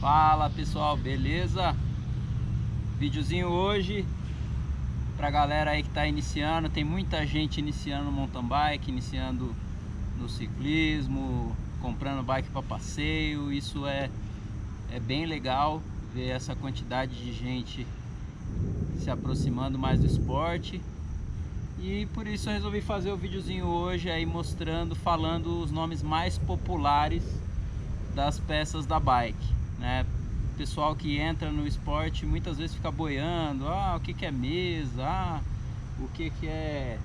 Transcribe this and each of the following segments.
Fala pessoal, beleza? Videozinho hoje pra galera aí que tá iniciando. Tem muita gente iniciando no mountain bike, iniciando no ciclismo, comprando bike para passeio. Isso é bem legal ver essa quantidade de gente se aproximando mais do esporte. E por isso eu resolvi fazer o videozinho hoje aí mostrando, falando os nomes mais populares das peças da bike, né? O pessoal que entra no esporte muitas vezes fica boiando, o que é mesa, o que é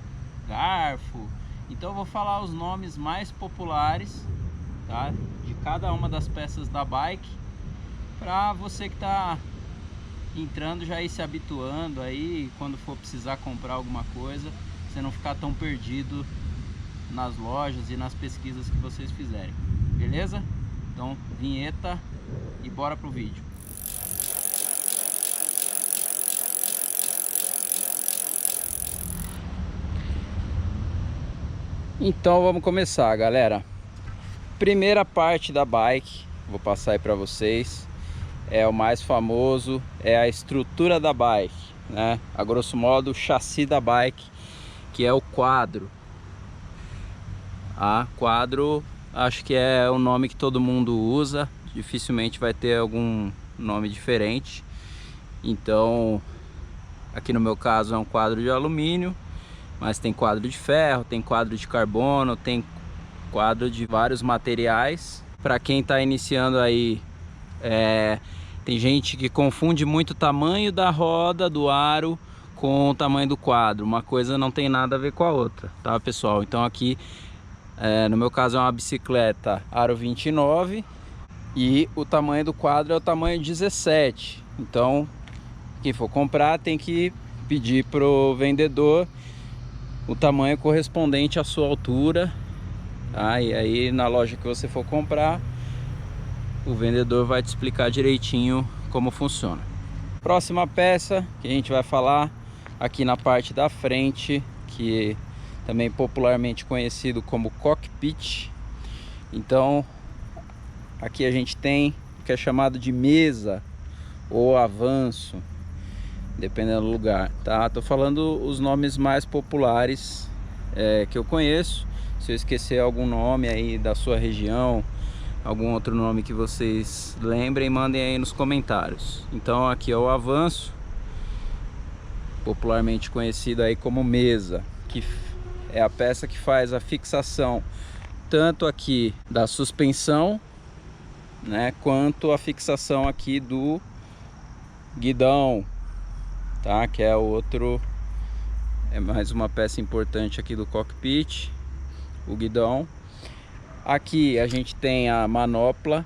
garfo. Então eu vou falar os nomes mais populares, tá? De cada uma das peças da bike, para você que está entrando já ir se habituando aí, quando for precisar comprar alguma coisa, você não ficar tão perdido nas lojas e nas pesquisas que vocês fizerem, beleza? Então, vinheta e bora pro vídeo. Então vamos começar, galera. Primeira parte da bike, vou passar aí para vocês. É o mais famoso, é a estrutura da bike, né? A grosso modo, o chassi da bike, que é o quadro. Quadro, acho que é o nome que todo mundo usa. Dificilmente vai ter algum nome diferente. Então, aqui no meu caso é um quadro de alumínio, mas tem quadro de ferro, tem quadro de carbono, tem quadro de vários materiais. Para quem está iniciando aí, tem gente que confunde muito o tamanho da roda, do aro, com o tamanho do quadro. Uma coisa não tem nada a ver com a outra, tá, pessoal? Então aqui, no meu caso é uma bicicleta aro 29 e o tamanho do quadro é o tamanho 17. Então, quem for comprar tem que pedir pro vendedor o tamanho correspondente à sua altura, tá? E aí na loja que você for comprar, o vendedor vai te explicar direitinho como funciona. Próxima peça que a gente vai falar aqui na parte da frente, que também popularmente conhecido como cockpit. Então aqui a gente tem o que é chamado de mesa ou avanço, dependendo do lugar, tá? Tô falando os nomes mais populares que eu conheço. Se eu esquecer algum nome aí da sua região, algum outro nome que vocês lembrem, mandem aí nos comentários. Então aqui é o avanço, popularmente conhecido aí como mesa, que é a peça que faz a fixação tanto aqui da suspensão, né, quanto a fixação aqui do guidão, tá? Que é mais uma peça importante aqui do cockpit, o guidão. Aqui a gente tem a manopla,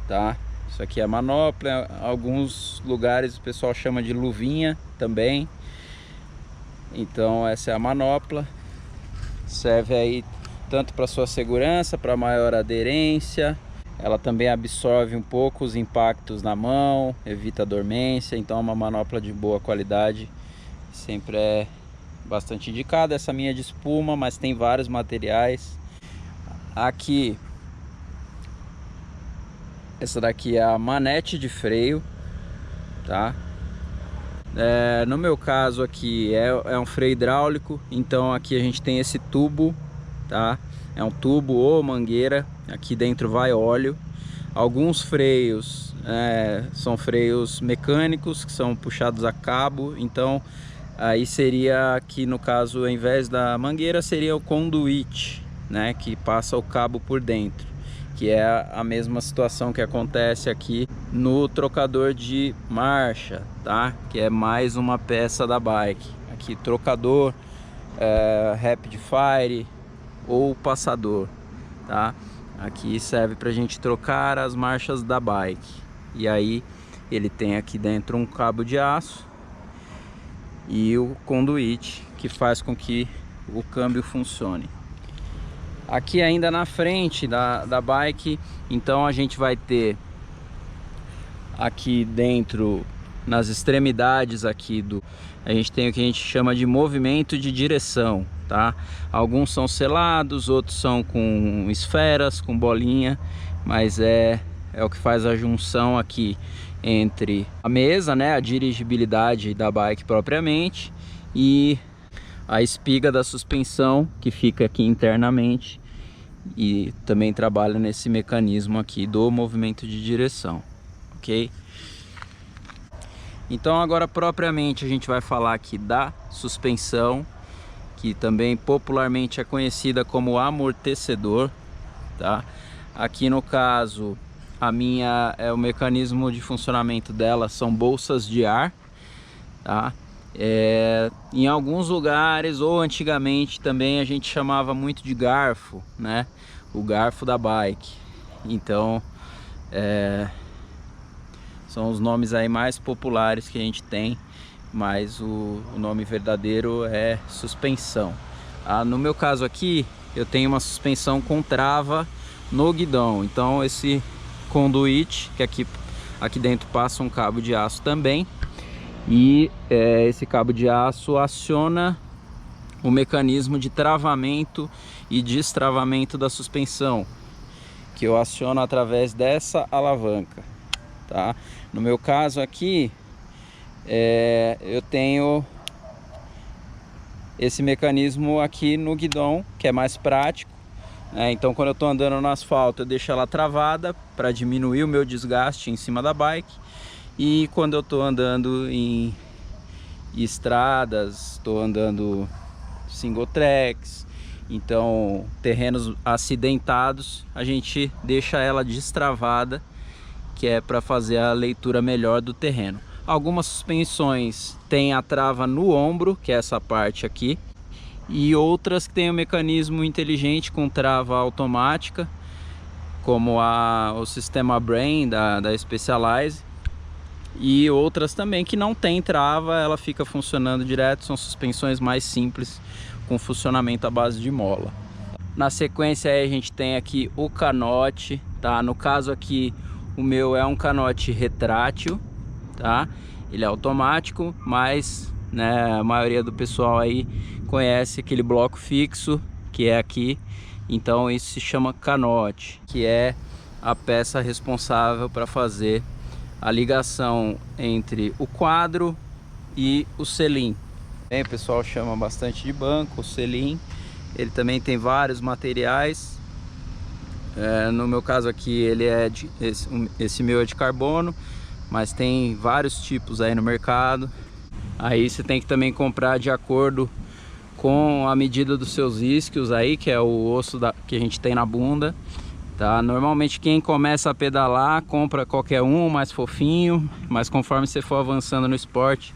tá? Isso aqui é a manopla. Em alguns lugares o pessoal chama de luvinha também. Então essa é a manopla. Serve aí tanto para sua segurança, para maior aderência. Ela também absorve um pouco os impactos na mão, evita dormência. Então é uma manopla de boa qualidade, sempre é bastante indicada. Essa minha é de espuma, mas tem vários materiais. Aqui, essa daqui é a manete de freio, tá? No meu caso aqui é um freio hidráulico, então aqui a gente tem esse tubo, tá? É um tubo ou mangueira, aqui dentro vai óleo. Alguns freios são freios mecânicos, que são puxados a cabo, então aí seria aqui no caso, ao invés da mangueira, seria o conduíte, né, que passa o cabo por dentro, que é a mesma situação que acontece aqui no trocador de marcha, tá? Que é mais uma peça da bike. Aqui trocador, rapid fire ou passador, tá? Aqui serve para a gente trocar as marchas da bike. E aí ele tem aqui dentro um cabo de aço e o conduíte que faz com que o câmbio funcione. Aqui ainda na frente da bike, então a gente vai ter aqui dentro, nas extremidades aqui a gente tem o que a gente chama de movimento de direção, tá? Alguns são selados, outros são com esferas, com bolinha, mas é é o que faz a junção aqui entre a mesa, né, a dirigibilidade da bike propriamente, e a espiga da suspensão que fica aqui internamente e também trabalha nesse mecanismo aqui do movimento de direção, ok? Então agora propriamente a gente vai falar aqui da suspensão, que também popularmente é conhecida como amortecedor, tá? Aqui no caso o mecanismo de funcionamento dela são bolsas de ar, tá? Em alguns lugares, ou antigamente também, a gente chamava muito de garfo, né? O garfo da bike. Então são os nomes aí mais populares que a gente tem, mas o nome verdadeiro é suspensão. No meu caso aqui, eu tenho uma suspensão com trava no guidão. Então esse conduíte, que aqui dentro passa um cabo de aço também, e esse cabo de aço aciona o mecanismo de travamento e destravamento da suspensão, que eu aciono através dessa alavanca, tá? No meu caso aqui, eu tenho esse mecanismo aqui no guidão, que é mais prático. Então quando eu estou andando no asfalto, eu deixo ela travada para diminuir o meu desgaste em cima da bike. E quando eu estou andando em estradas, estou andando single tracks, então terrenos acidentados, a gente deixa ela destravada, que é para fazer a leitura melhor do terreno. Algumas suspensões têm a trava no ombro, que é essa parte aqui, e outras que tem o mecanismo inteligente com trava automática, como o sistema Brain da Specialized, e outras também que não tem trava, ela fica funcionando direto. São suspensões mais simples, com funcionamento à base de mola. Na sequência aí a gente tem aqui o canote, tá? No caso aqui o meu é um canote retrátil, tá? Ele é automático, mas né, a maioria do pessoal aí conhece aquele bloco fixo que é aqui, então isso se chama canote, que é a peça responsável para fazer a ligação entre o quadro e o selim. O pessoal chama bastante de banco, o selim. Ele também tem vários materiais. No meu caso aqui ele esse meu é de carbono, mas tem vários tipos aí no mercado. Aí você tem que também comprar de acordo com a medida dos seus isquios aí, que é o osso que a gente tem na bunda, tá? Normalmente quem começa a pedalar compra qualquer um mais fofinho, mas conforme você for avançando no esporte,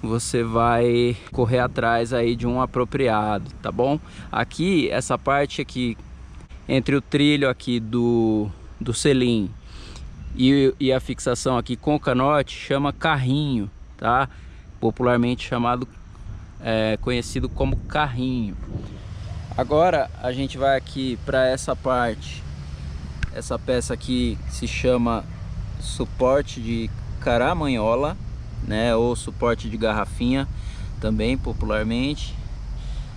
você vai correr atrás aí de um apropriado, tá bom? Aqui, essa parte aqui entre o trilho aqui do selim e a fixação aqui com o canote chama carrinho, tá? Popularmente conhecido como carrinho. Agora a gente vai aqui para essa parte. Essa peça aqui se chama suporte de caramanhola, né? Ou suporte de garrafinha, também popularmente.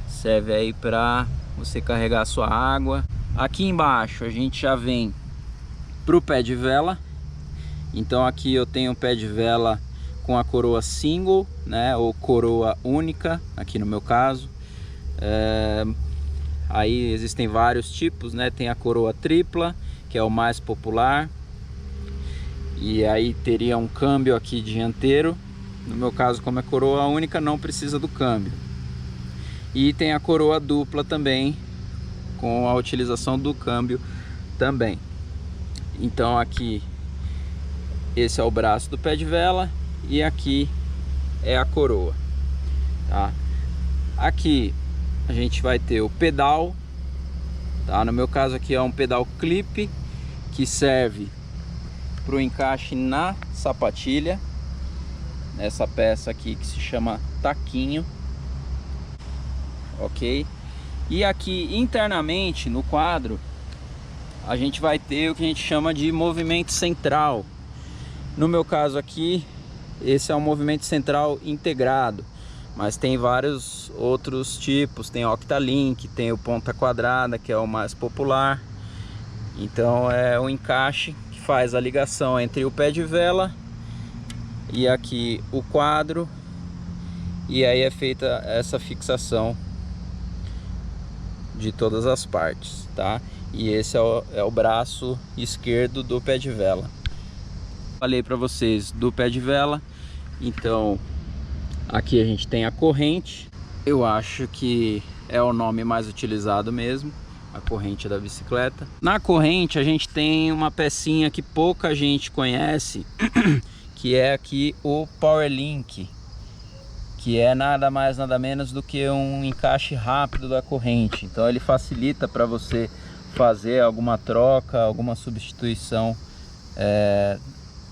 Serve aí para você carregar a sua água. Aqui embaixo a gente já vem pro pé de vela. Então aqui eu tenho um pé de vela com a coroa single, né, ou coroa única, aqui no meu caso. Aí existem vários tipos, né? Tem a coroa tripla, que é o mais popular, e aí teria um câmbio aqui dianteiro. No meu caso, como é coroa única, não precisa do câmbio. E tem a coroa dupla também, com a utilização do câmbio também. Então aqui esse é o braço do pé de vela e aqui é a coroa, tá? Aqui a gente vai ter o pedal, tá? No meu caso aqui é um pedal clipe que serve para o encaixe na sapatilha, essa peça aqui que se chama taquinho, ok? E aqui internamente no quadro a gente vai ter o que a gente chama de movimento central. No meu caso aqui, esse é um movimento central integrado, mas tem vários outros tipos. Tem Octalink, tem o ponta quadrada, que é o mais popular. Então é um encaixe que faz a ligação entre o pé de vela e aqui o quadro, e aí é feita essa fixação de todas as partes, tá? E esse é o braço esquerdo do pé de vela. Falei para vocês do pé de vela, então aqui a gente tem a corrente. Eu acho que é o nome mais utilizado mesmo, a corrente da bicicleta. Na corrente a gente tem uma pecinha que pouca gente conhece, que é aqui o Power Link, que é nada mais nada menos do que um encaixe rápido da corrente. Então ele facilita para você fazer alguma troca, alguma substituição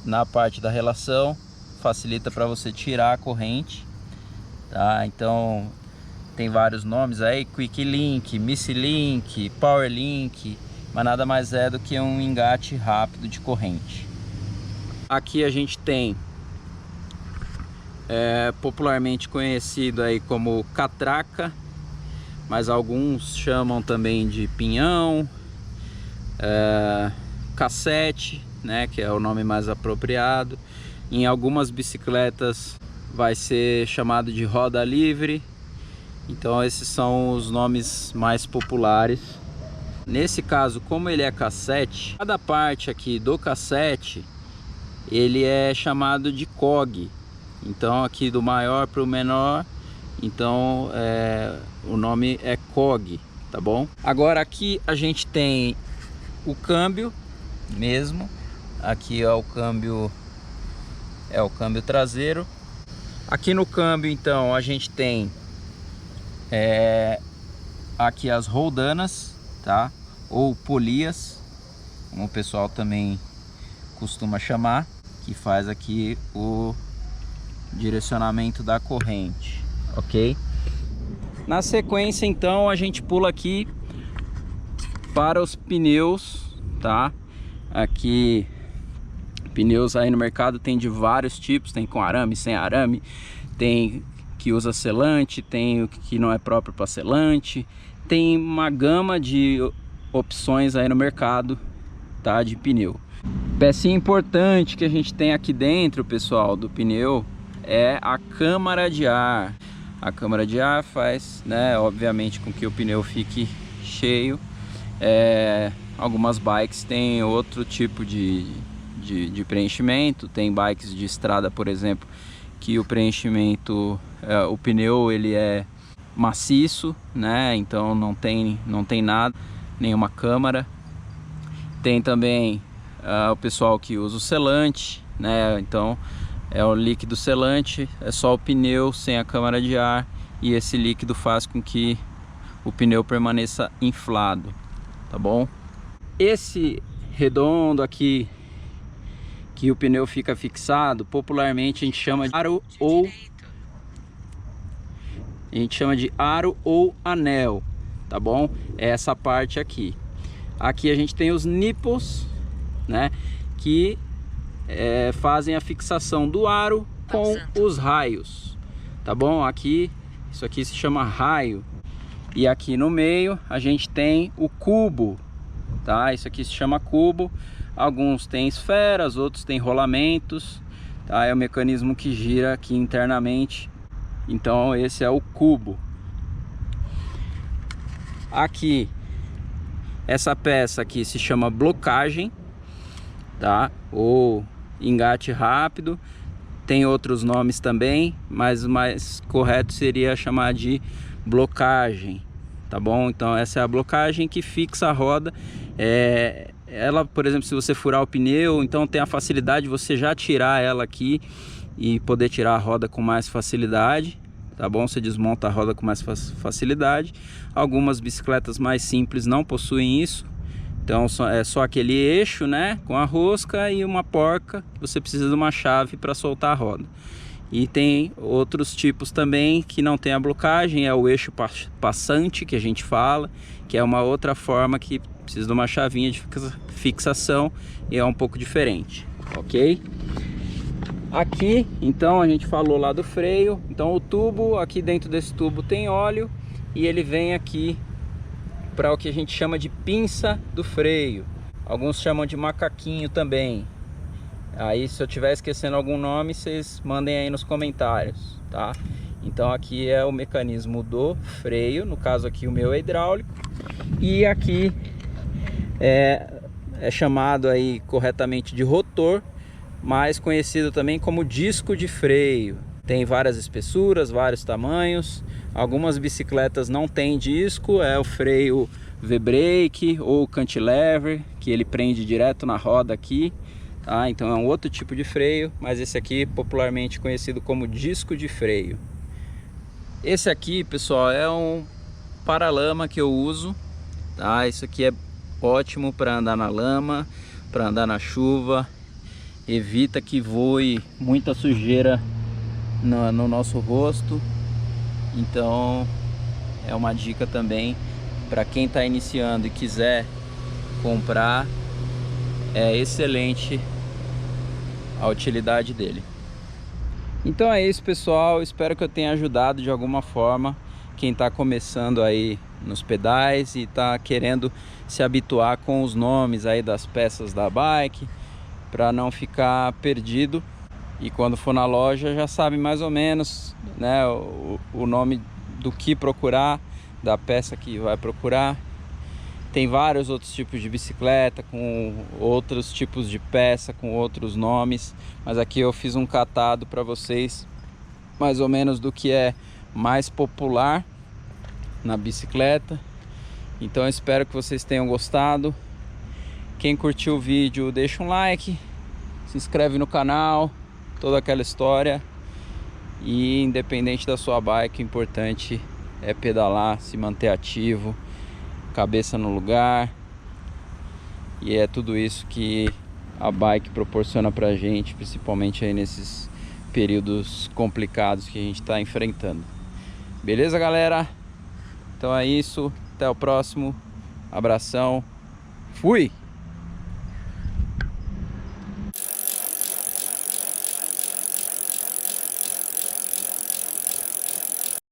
na parte da relação, facilita para você tirar a corrente, tá? Então tem vários nomes aí, Quick Link, Miss Link, Power Link, mas nada mais é do que um engate rápido de corrente. Aqui a gente tem popularmente conhecido aí como catraca, mas alguns chamam também de pinhão, cassete, né, que é o nome mais apropriado. Em algumas bicicletas vai ser chamado de roda livre. Então esses são os nomes mais populares. Nesse caso, como ele é cassete, cada parte aqui do cassete ele é chamado de cog. Então aqui do maior para o menor, então o nome é cog, tá bom? Agora aqui a gente tem o câmbio mesmo. Aqui é o câmbio traseiro. Aqui no câmbio então a gente tem aqui as roldanas, tá? Ou polias, como o pessoal também costuma chamar, que faz aqui o direcionamento da corrente, ok? Na sequência então a gente pula aqui para os pneus, tá? Aqui pneus aí no mercado tem de vários tipos, tem com arame, sem arame, tem que usa selante, tem o que não é próprio para selante, tem uma gama de opções aí no mercado, tá, de pneu. Pecinha importante que a gente tem aqui dentro, pessoal, do pneu é a câmara de ar. A câmara de ar faz, né, obviamente, com que o pneu fique cheio. Algumas bikes têm outro tipo de preenchimento. Tem bikes de estrada, por exemplo, que o preenchimento, o pneu ele é maciço, né? Então não tem nada, nenhuma câmara. Tem também o pessoal que usa o selante, né? Então é o líquido selante, é só o pneu sem a câmara de ar, e esse líquido faz com que o pneu permaneça inflado, tá bom? Esse redondo aqui que o pneu fica fixado, popularmente a gente chama de aro ou anel, tá bom? É essa parte aqui. Aqui a gente tem os nipples, né, que fazem a fixação do aro com os raios, tá bom? Aqui, isso aqui se chama raio. E aqui no meio a gente tem o cubo, tá? Isso aqui se chama cubo. Alguns têm esferas, outros têm rolamentos, tá? É o mecanismo que gira aqui internamente. Então esse é o cubo. Aqui, essa peça aqui se chama blocagem, tá? Ou engate rápido. Tem outros nomes também, mas o mais correto seria chamar de blocagem, tá bom? Então essa é a blocagem que fixa a roda. Ela, por exemplo, se você furar o pneu, então tem a facilidade de você já tirar ela aqui e poder tirar a roda com mais facilidade, tá bom? Você desmonta a roda com mais facilidade. Algumas bicicletas mais simples não possuem isso. Então é só aquele eixo, né, com a rosca e uma porca. Você precisa de uma chave para soltar a roda. E tem outros tipos também que não tem a blocagem, é o eixo passante que a gente fala, que é uma outra forma que precisa de uma chavinha de fixação e é um pouco diferente, ok? Aqui, então, a gente falou lá do freio. Então o tubo, aqui dentro desse tubo tem óleo e ele vem aqui para o que a gente chama de pinça do freio. Alguns chamam de macaquinho também. Aí se eu estiver esquecendo algum nome, vocês mandem aí nos comentários, tá? Então aqui é o mecanismo do freio, no caso aqui o meu é hidráulico. E aqui é chamado aí corretamente de rotor, mais conhecido também como disco de freio. Tem várias espessuras, vários tamanhos. Algumas bicicletas não tem disco, é o freio V-brake ou cantilever, que ele prende direto na roda aqui, tá? Então é um outro tipo de freio, mas esse aqui popularmente conhecido como disco de freio. Esse aqui, pessoal, é um paralama que eu uso, tá? Isso aqui é ótimo para andar na lama, para andar na chuva, evita que voe muita sujeira no nosso rosto. Então é uma dica também para quem está iniciando e quiser comprar, é excelente a utilidade dele. Então é isso, pessoal, espero que eu tenha ajudado de alguma forma quem está começando aí nos pedais e está querendo se habituar com os nomes aí das peças da bike, para não ficar perdido. E quando for na loja já sabe mais ou menos, né, o nome do que procurar, da peça que vai procurar. Tem vários outros tipos de bicicleta com outros tipos de peça, com outros nomes, mas aqui eu fiz um catado para vocês mais ou menos do que é mais popular na bicicleta. Então eu espero que vocês tenham gostado. Quem curtiu o vídeo deixa um like, se inscreve no canal, toda aquela história. E independente da sua bike, o importante é pedalar, se manter ativo, cabeça no lugar. E é tudo isso que a bike proporciona pra gente, principalmente aí nesses períodos complicados que a gente está enfrentando. Beleza, galera? Então é isso, até o próximo. Abração, fui!